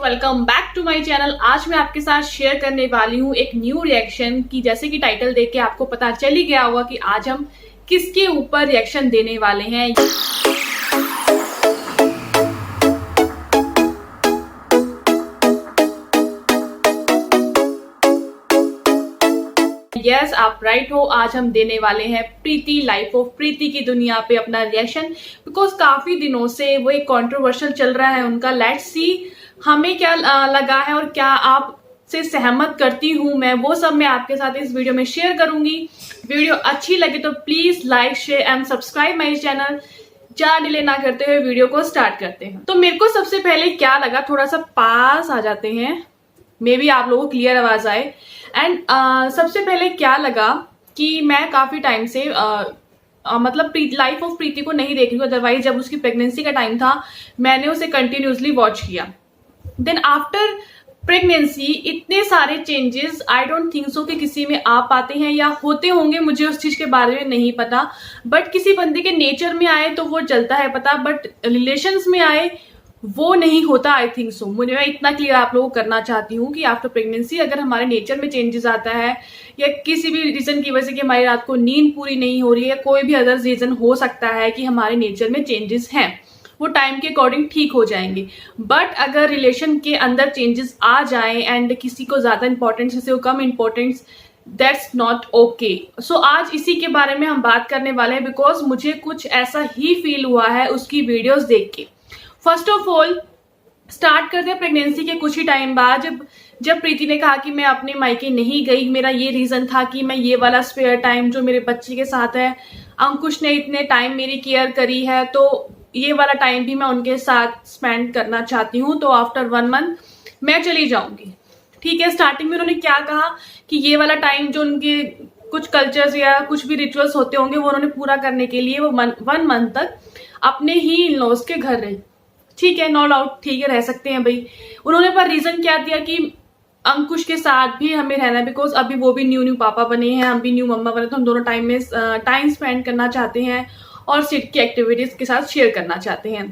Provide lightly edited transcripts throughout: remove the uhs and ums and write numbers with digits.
Welcome back to my channel. आज मैं आपके साथ शेयर करने वाली हूँ एक न्यू रिएक्शन की। जैसे कि टाइटल देख के आपको पता चल ही गया होगा कि आज हम किसके ऊपर रिएक्शन देने वाले हैं। यस, आप राइट हो। आज हम देने वाले हैं प्रीति लाइफ ऑफ प्रीति की दुनिया पे अपना रिएक्शन। बिकॉज काफी दिनों से वो एक कंट्रोवर्शियल चल रहा है उनका। लेट्स सी हमें क्या लगा है और क्या आप से सहमत करती हूँ मैं, वो सब मैं आपके साथ इस वीडियो में शेयर करूंगी। वीडियो अच्छी लगे तो please like share and subscribe my channel. ज्यादा डिले ना करते हुए वीडियो को स्टार्ट करते हैं। तो मेरे को सबसे पहले क्या लगा, थोड़ा सा पास आ जाते हैं, मे बी आप लोगों को क्लियर आवाज आए। एंड सबसे पहले क्या लगा कि मैं काफी टाइम से मतलब लाइफ ऑफ प्रीति को नहीं देख रही हूँ। अदरवाइज जब उसकी प्रेगनेंसी का टाइम था मैंने उसे कंटिन्यूसली वॉच किया। देन आफ्टर प्रेगनेंसी इतने सारे changes I don't think so कि किसी में आ पाते हैं या होते होंगे, मुझे उस चीज के बारे में नहीं पता। बट किसी बंदे के नेचर में आए तो वो चलता है पता, बट रिलेशंस में आए वो नहीं होता आई थिंक सो। मुझे मैं इतना क्लियर आप लोगों को करना चाहती हूँ कि आफ्टर प्रेगनेंसी अगर हमारे नेचर में चेंजेस आता है या किसी भी रीजन की वजह से कि हमारी रात को नींद पूरी नहीं हो रही है, कोई भी अदर रीजन हो सकता है कि हमारे नेचर में चेंजेस हैं, वो टाइम के अकॉर्डिंग ठीक हो जाएंगे। बट अगर रिलेशन के अंदर चेंजेस आ जाए एंड किसी को ज्यादा इंपॉर्टेंस किसी को कम इंपॉर्टेंस, दैट्स नॉट ओके। सो आज इसी के बारे में हम बात करने वाले हैं बिकॉज मुझे कुछ ऐसा ही फील हुआ है उसकी वीडियोस देख के। फर्स्ट ऑफ ऑल स्टार्ट करते हैं प्रेगनेंसी के कुछ ही टाइम बाद, जब प्रीति ने कहा कि मैं अपने मायके नहीं गई। मेरा ये रीजन था कि मैं ये वाला स्पेयर टाइम जो मेरे बच्चे के साथ है, अंकुश ने इतने टाइम मेरी केयर करी है तो ये वाला टाइम भी मैं उनके साथ स्पेंड करना चाहती हूँ। तो आफ्टर 1 मंथ मैं चली जाऊंगी। ठीक है, स्टार्टिंग में उन्होंने क्या कहा कि ये वाला टाइम जो उनके कुछ कल्चर्स या कुछ भी रिचुअल्स होते होंगे वो उन्होंने पूरा करने के लिए वो 1 मंथ तक अपने ही इन लॉज के घर रहे। ठीक है, नो डाउट, ठीक है, रह सकते हैं भाई। उन्होंने पर रीजन क्या दिया कि अंकुश के साथ भी हमें रहना है बिकॉज अभी वो भी न्यू पापा बने हैं, हम भी न्यू मम्मा बने, तो हम दोनों टाइम स्पेंड करना चाहते हैं और सिट की एक्टिविटीज के साथ शेयर करना चाहते हैं।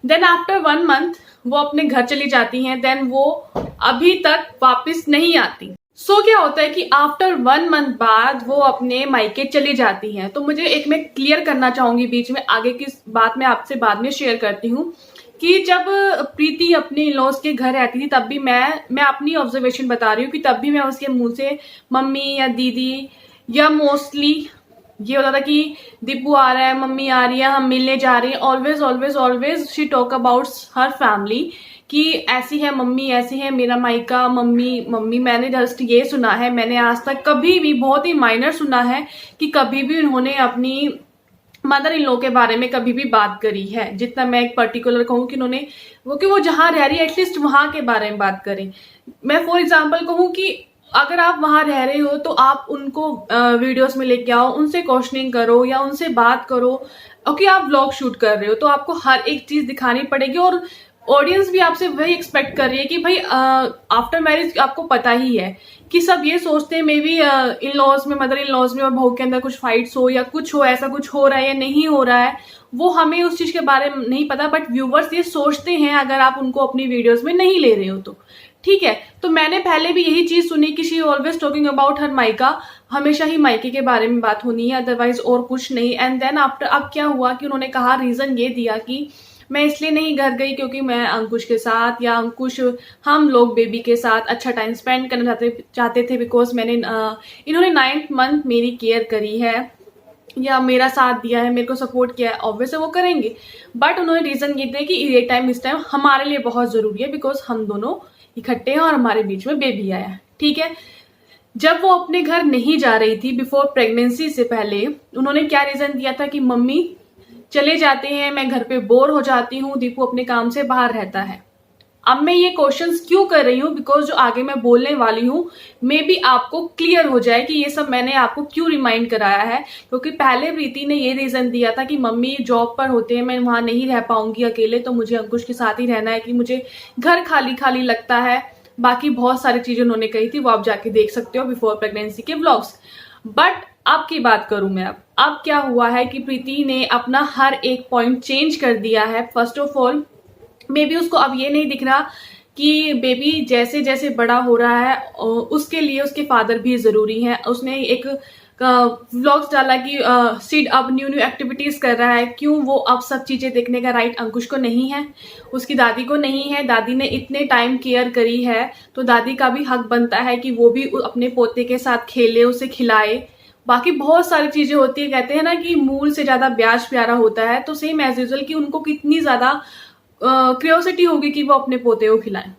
देन आफ्टर 1 मंथ वो अपने घर चली जाती हैं। देन वो अभी तक वापस नहीं आती। सो क्या होता है कि आफ्टर 1 मंथ बाद वो अपने मायके चली जाती हैं। तो मुझे एक मैं क्लियर करना चाहूंगी, बीच में आगे की बात मैं आपसे बाद में शेयर करती हूँ, कि जब प्रीति अपने इन-लॉज के घर रहती थी तब भी मैं अपनी ऑब्जर्वेशन बता रही हूँ कि तब भी मैं उसके मुंह से मम्मी या दीदी या मोस्टली ये होता था कि दीपू आ रहा है, मम्मी आ रही है, हम मिलने जा रहे हैं। Always always always she talk about her family कि ऐसी है मम्मी, ऐसी है मेरा मायका, मम्मी मम्मी। मैंने जस्ट ये सुना है, मैंने आज तक कभी भी बहुत ही माइनर सुना है कि कभी भी उन्होंने अपनी मदर इन लॉ के बारे में कभी भी बात करी है। जितना मैं एक पर्टिकुलर कहूँ कि उन्होंने वो जहाँ रह रही है एटलीस्ट वहां के बारे में बात करें। मैं फॉर एग्जाम्पल कहूँ कि अगर आप वहां रह रहे हो तो आप उनको वीडियोस में लेके आओ, उनसे क्वेश्चनिंग करो या उनसे बात करो। ओके, आप व्लॉग शूट कर रहे हो तो आपको हर एक चीज दिखानी पड़ेगी और ऑडियंस भी आपसे वही एक्सपेक्ट कर रही है कि भाई आफ्टर मैरिज आपको पता ही है कि सब ये सोचते हैं मे बी इन लॉज में, मदर इन लॉज में और बहू के अंदर कुछ फाइट्स हो या कुछ हो, ऐसा कुछ हो रहा है या नहीं हो रहा है, वो हमें उस चीज के बारे में नहीं पता। बट व्यूवर्स ये सोचते हैं अगर आप उनको अपनी वीडियोस में नहीं ले रहे हो तो। ठीक है, तो मैंने पहले भी यही चीज सुनी कि she always talking about her मायका, हमेशा ही मायके के बारे में बात होनी है, अदरवाइज और कुछ नहीं। एंड देन आफ्टर अब क्या हुआ कि उन्होंने कहा, रीजन ये दिया कि मैं इसलिए नहीं घर गई क्योंकि मैं अंकुश के साथ या अंकुश हम लोग बेबी के साथ अच्छा टाइम स्पेंड करना चाहते थे बिकॉज मैंने इन्होंने 9th मंथ मेरी केयर करी है या मेरा साथ दिया है, मेरे को सपोर्ट किया है, ऑब्वियसली वो करेंगे। बट उन्होंने रीजन ये दिया कि ये टाइम इस टाइम हमारे लिए बहुत जरूरी है बिकॉज हम दोनों इकट्ठे हैं और हमारे बीच में बेबी आया है। ठीक है, जब वो अपने घर नहीं जा रही थी बिफोर प्रेगनेंसी से पहले, उन्होंने क्या रीजन दिया था कि मम्मी चले जाते हैं, मैं घर पे बोर हो जाती हूँ, दीपू अपने काम से बाहर रहता है। अब मैं ये क्वेश्चंस क्यों कर रही हूँ बिकॉज जो आगे मैं बोलने वाली हूँ मे बी आपको क्लियर हो जाए कि ये सब मैंने आपको क्यों रिमाइंड कराया है। क्योंकि पहले प्रीति ने ये रीजन दिया था कि मम्मी जॉब पर होते हैं, मैं वहां नहीं रह पाऊंगी अकेले, तो मुझे अंकुश के साथ ही रहना है, कि मुझे घर खाली खाली लगता है। बाकी बहुत सारी चीजें उन्होंने कही थी, वो आप जाके देख सकते हो बिफोर प्रेगनेंसी के व्लॉग्स। बट अब की बात करूं मैं, अब क्या हुआ है कि प्रीति ने अपना हर एक पॉइंट चेंज कर दिया है। First of all may be उसको अब ये नहीं दिख रहा कि बेबी जैसे जैसे बड़ा हो रहा है उसके लिए उसके फादर भी ज़रूरी हैं। उसने एक व्लॉग्स डाला कि सिड अब न्यू न्यू एक्टिविटीज़ कर रहा है, क्यों वो अब सब चीज़ें देखने का राइट अंकुश को नहीं है, उसकी दादी को नहीं है। दादी ने इतने टाइम केयर करी है तो दादी का भी हक बनता है कि वो भी अपने पोते के साथ खेले, उसे खिलाए। बाकी बहुत सारी चीज़ें होती है, कहते हैं ना कि मूल से ज़्यादा ब्याज प्यारा होता है, तो सेम एज यूजुअल कि उनको कितनी ज़्यादा क्यूरियोसिटी होगी कि वो अपने पोते को खिलाएं,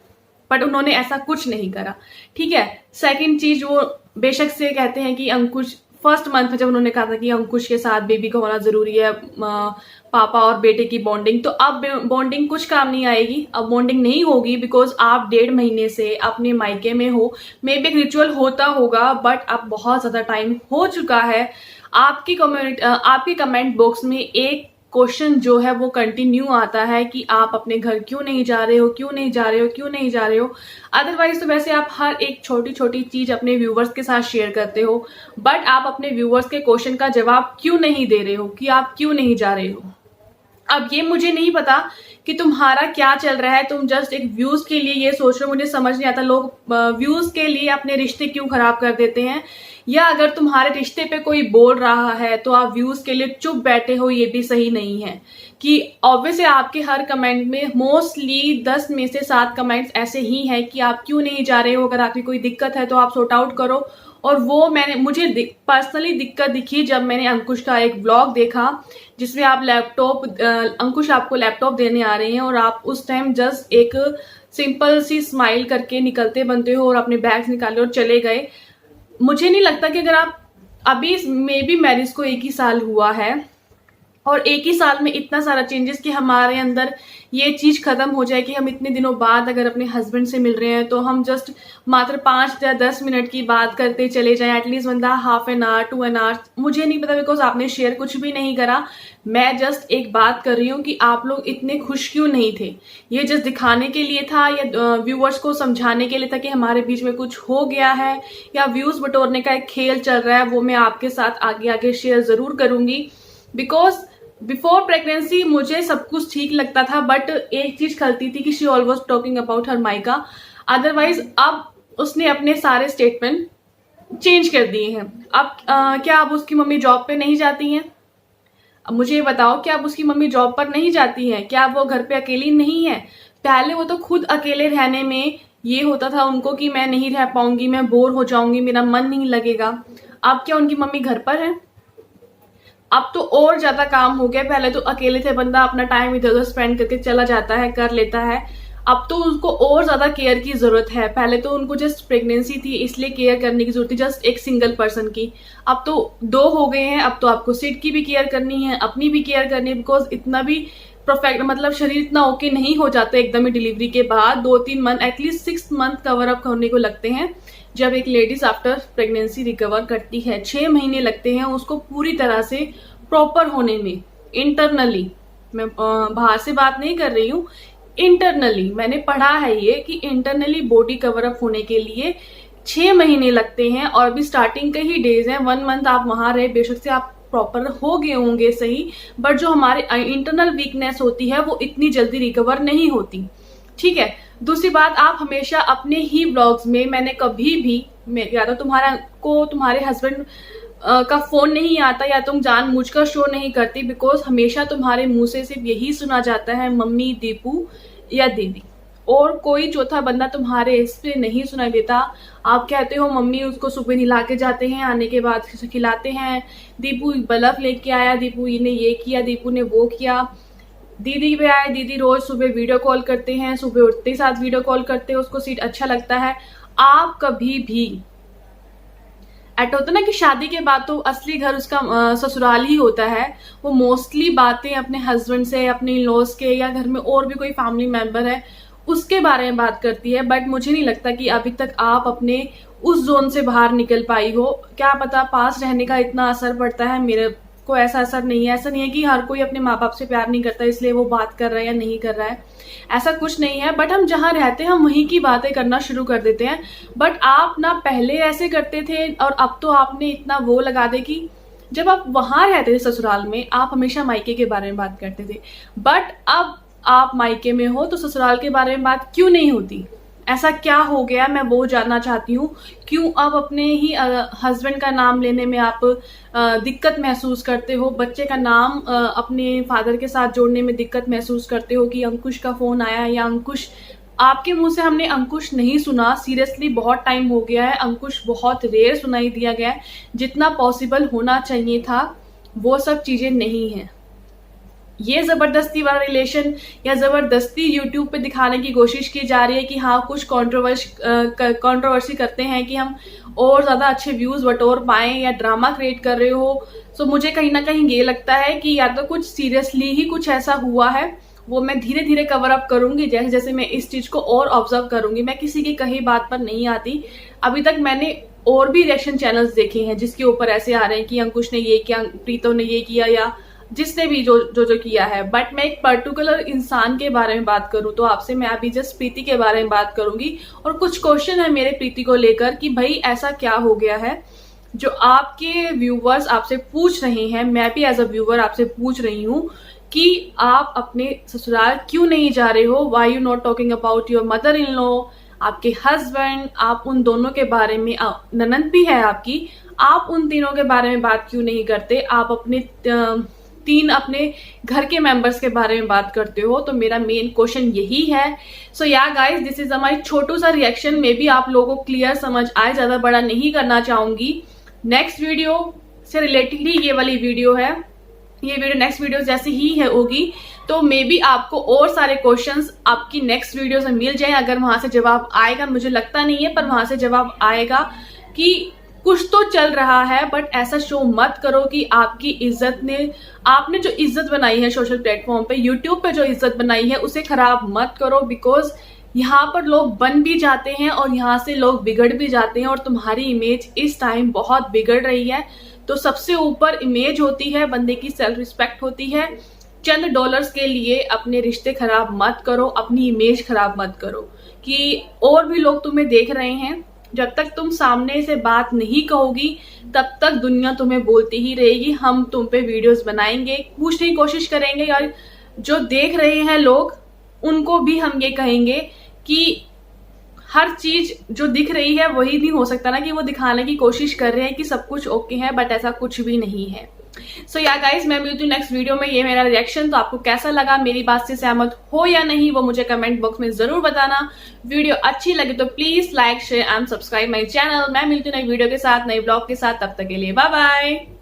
बट उन्होंने ऐसा कुछ नहीं करा। ठीक है। सेकंड चीज, वो बेशक से कहते हैं कि अंकुश फर्स्ट मंथ में जब उन्होंने कहा था कि अंकुश के साथ बेबी का होना जरूरी है, पापा और बेटे की बॉन्डिंग, तो अब बॉन्डिंग कुछ काम नहीं आएगी, अब बॉन्डिंग नहीं होगी बिकॉज आप 1.5 महीने से अपने मायके में हो। मे बी एक रिचुअल होता होगा बट अब बहुत ज्यादा टाइम हो चुका है। आपके कमेंट बॉक्स में एक क्वेश्चन जो है वो कंटिन्यू आता है कि आप अपने घर क्यों नहीं जा रहे हो, क्यों नहीं जा रहे हो, क्यों नहीं जा रहे हो। अदरवाइज तो वैसे आप हर एक छोटी छोटी चीज अपने व्यूवर्स के साथ शेयर करते हो, बट आप अपने व्यूवर्स के क्वेश्चन का जवाब क्यों नहीं दे रहे हो कि आप क्यों नहीं जा रहे हो। अब ये मुझे नहीं पता कि तुम्हारा क्या चल रहा है, तुम जस्ट एक व्यूज के लिए ये सोच रहे हो, मुझे समझ नहीं आता लोग व्यूज के लिए अपने रिश्ते क्यों खराब कर देते हैं। या अगर तुम्हारे रिश्ते पे कोई बोल रहा है तो आप व्यूज के लिए चुप बैठे हो, ये भी सही नहीं है। कि ऑब्वियसली आपके हर कमेंट में मोस्टली 10 में से 7 कमेंट्स ऐसे ही हैं कि आप क्यों नहीं जा रहे हो, अगर आपकी कोई दिक्कत है तो आप सॉर्ट आउट करो। और वो मुझे पर्सनली दिक्कत दिखी जब मैंने अंकुश का एक व्लॉग देखा जिसमें आप अंकुश आपको लैपटॉप देने आ रहे हैं और आप उस टाइम जस्ट एक सिंपल सी स्माइल करके निकलते बनते हो और अपने बैग्स निकाले और चले गए। मुझे नहीं लगता कि अगर आप अभी मे बी मैरिज को 1 ही साल हुआ है और 1 ही साल में इतना सारा चेंजेस कि हमारे अंदर ये चीज खत्म हो जाए कि हम इतने दिनों बाद अगर अपने हस्बैंड से मिल रहे हैं तो हम जस्ट मात्र 5 या 10 मिनट की बात करते चले जाएं, एटलीस्ट बंदा half an hour 2 an hour. मुझे नहीं पता बिकॉज आपने शेयर कुछ भी नहीं करा। मैं जस्ट एक बात कर रही हूँ कि आप लोग इतने खुश क्यों नहीं थे। ये जस्ट दिखाने के लिए था या व्यूअर्स को समझाने के लिए था कि हमारे बीच में कुछ हो गया है, या व्यूज बटोरने का एक खेल चल रहा है, वो मैं आपके साथ आगे आगे शेयर जरूर करूंगी। बिकॉज बिफोर प्रेगनेंसी मुझे सब कुछ ठीक लगता था, बट एक चीज खलती थी कि she always talking about her mica. Otherwise अब उसने अपने सारे स्टेटमेंट चेंज कर दिए हैं। अब क्या अब उसकी मम्मी जॉब पे नहीं जाती हैं? अब मुझे बताओ, क्या अब उसकी मम्मी जॉब पर नहीं जाती है? क्या वो घर पे अकेली नहीं है? पहले वो तो खुद अकेले रहने में ये होता था उनको कि मैं नहीं रह पाऊंगी, मैं बोर हो जाऊंगी, मेरा मन नहीं लगेगा। अब क्या उनकी मम्मी घर पर है? अब तो और ज्यादा काम हो गया। पहले तो अकेले थे, बंदा अपना टाइम इधर उधर स्पेंड करके चला जाता है, कर लेता है। अब तो उसको और ज्यादा केयर की जरूरत है। पहले तो उनको जस्ट प्रेगनेंसी थी इसलिए केयर करने की जरूरत थी, जस्ट एक सिंगल पर्सन की। अब तो 2 हो गए हैं, अब तो आपको सिड की भी केयर करनी है, अपनी भी केयर करनी है। बिकॉज इतना भी परफेक्ट मतलब शरीर इतना ओके नहीं हो जाता एकदम ही डिलीवरी के बाद। 2-3 month, at least 6 month cover up होने को लगते हैं जब एक लेडीज आफ्टर प्रेगनेंसी रिकवर करती है। 6 महीने लगते हैं उसको पूरी तरह से प्रॉपर होने में। इंटरनली, मैं बाहर से बात नहीं कर रही हूँ, इंटरनली मैंने पढ़ा है ये कि इंटरनली बॉडी कवर अप होने के लिए 6 महीने लगते हैं। और अभी स्टार्टिंग के ही डेज हैं, 1 मंथ आप वहां रहे, बेशक से आप प्रॉपर हो गए होंगे सही, बट जो हमारे इंटरनल वीकनेस होती है वो इतनी जल्दी रिकवर नहीं होती। ठीक है। दूसरी बात, आप हमेशा अपने ही व्लॉग्स में, मैंने कभी भी या तो तुम्हारे हस्बैंड का फोन नहीं आता या तुम जानबूझकर शो नहीं करती, बिकॉज हमेशा तुम्हारे मुंह से सिर्फ यही सुना जाता है मम्मी, दीपू या दीदी, और कोई चौथा बंदा तुम्हारे इस पे नहीं सुनाई देता। आप कहते हो मम्मी उसको सुबह नहला के जाते हैं, आने के बाद खिलाते हैं, दीपू बल्ब लेके आया, दीपू ने ये किया, दीपू ने वो किया। दीदी पे आए, दीदी रोज सुबह वीडियो कॉल करते हैं, सुबह उठते ही साथ वीडियो कॉल करते हैं, उसको सीट अच्छा लगता है। आप कभी भी ऐसा होता ना कि शादी के बाद तो असली घर उसका ससुराल ही होता है। वो मोस्टली बातें अपने हस्बैंड से, अपने इन-लॉज के, या घर में और भी कोई फैमिली मेंबर है उसके बारे में बात करती है। बट मुझे नहीं लगता कि अभी तक आप अपने उस जोन से बाहर निकल पाई हो। क्या पता पास रहने का इतना असर पड़ता है, मेरे को ऐसा असर नहीं है। ऐसा नहीं है कि हर कोई अपने माँ बाप से प्यार नहीं करता इसलिए वो बात कर रहा है या नहीं कर रहा है, ऐसा कुछ नहीं है। बट हम जहाँ रहते हैं हम वहीं की बातें करना शुरू कर देते हैं। बट आप ना पहले ऐसे करते थे और अब तो आपने इतना वो लगा दे कि जब आप वहां रहते थे ससुराल में आप हमेशा मायके के बारे में बात करते थे, बट अब आप मायके में हो तो ससुराल के बारे में बात क्यों नहीं होती? ऐसा क्या हो गया, मैं वो जानना चाहती हूँ। क्यों आप अपने ही हस्बैंड का नाम लेने में आप दिक्कत महसूस करते हो, बच्चे का नाम अपने फादर के साथ जोड़ने में दिक्कत महसूस करते हो कि अंकुश का फोन आया या अंकुश, आपके मुंह से हमने अंकुश नहीं सुना, सीरियसली बहुत टाइम हो गया है, अंकुश बहुत रेयर सुनाई दिया गया है, जितना पॉसिबल होना चाहिए था वो सब चीजें नहीं है। ये जबरदस्ती वाला रिलेशन या जबरदस्ती यूट्यूब पे दिखाने की कोशिश की जा रही है कि हाँ कुछ कंट्रोवर्सी करते हैं कि हम और ज्यादा अच्छे व्यूज बटोर पाए या ड्रामा क्रिएट कर रहे हो। सो मुझे कहीं ना कहीं ये लगता है कि या तो कुछ सीरियसली ही कुछ ऐसा हुआ है, वो मैं धीरे धीरे कवर अप करूंगी जैसे जैसे मैं इस चीज को और ऑब्जर्व करूंगी। मैं किसी की कही बात पर नहीं आती। अभी तक मैंने और भी रिएक्शन चैनल्स देखे हैं जिसके ऊपर ऐसे आ रहे हैं कि अंकुश ने ये किया, प्रीतो ने ये किया, या जिसने भी जो किया है। बट मैं एक पर्टिकुलर इंसान के बारे में बात करूं तो आपसे मैं अभी जस्ट प्रीति के बारे में बात करूंगी, और कुछ क्वेश्चन है मेरे प्रीति को लेकर कि भाई ऐसा क्या हो गया है जो आपके व्यूवर्स आपसे पूछ रहे हैं, मैं भी एज अ व्यूवर आपसे पूछ रही हूँ कि आप अपने ससुराल क्यों नहीं जा रहे हो? Why you not talking about your mother in law, आपके हस्बैंड, आप उन दोनों के बारे में, ननद भी है आपकी, आप उन तीनों के बारे में बात क्यों नहीं करते? आप अपने तीन अपने घर के मेंबर्स के बारे में बात करते हो। तो मेरा मेन क्वेश्चन यही है। सो या गाइस, दिस इज हमारी छोटू सा रिएक्शन, में भी आप लोगों को क्लियर समझ आए, ज्यादा बड़ा नहीं करना चाहूंगी। नेक्स्ट वीडियो से रिलेटेड ही ये वाली वीडियो है, ये वीडियो नेक्स्ट वीडियो जैसे ही है होगी, तो मे बी आपको और सारे क्वेश्चंस आपकी नेक्स्ट वीडियो से मिल जाए। अगर वहां से जवाब आएगा, मुझे लगता नहीं है, पर वहां से जवाब आएगा कि कुछ तो चल रहा है। बट ऐसा शो मत करो कि आपकी इज्जत ने, आपने जो इज्जत बनाई है सोशल प्लेटफॉर्म पे, यूट्यूब पे जो इज्जत बनाई है, उसे खराब मत करो। बिकॉज यहाँ पर लोग बन भी जाते हैं और यहाँ से लोग बिगड़ भी जाते हैं, और तुम्हारी इमेज इस टाइम बहुत बिगड़ रही है। तो सबसे ऊपर इमेज होती है, बंदे की सेल्फ रिस्पेक्ट होती है। चंद डॉलर्स के लिए अपने रिश्ते खराब मत करो, अपनी इमेज खराब मत करो कि और भी लोग तुम्हें देख रहे हैं। जब तक तुम सामने से बात नहीं कहोगी तब तक दुनिया तुम्हें बोलती ही रहेगी। हम तुम पे वीडियोस बनाएंगे, पूछने की कोशिश करेंगे, यार जो देख रहे हैं लोग उनको भी हम ये कहेंगे कि हर चीज जो दिख रही है वही नहीं हो सकता ना, कि वो दिखाने की कोशिश कर रहे हैं कि सब कुछ ओके है, बट ऐसा कुछ भी नहीं है। सो या गाइज, मैं मिलती हूँ नेक्स्ट वीडियो में। ये मेरा रिएक्शन, तो आपको कैसा लगा, मेरी बात से सहमत हो या नहीं, वो मुझे कमेंट बॉक्स में जरूर बताना। वीडियो अच्छी लगे तो please like, share and subscribe my channel. मैं मिलती हूँ नई वीडियो के साथ, नई ब्लॉग के साथ। तब तक के लिए बाय बाय।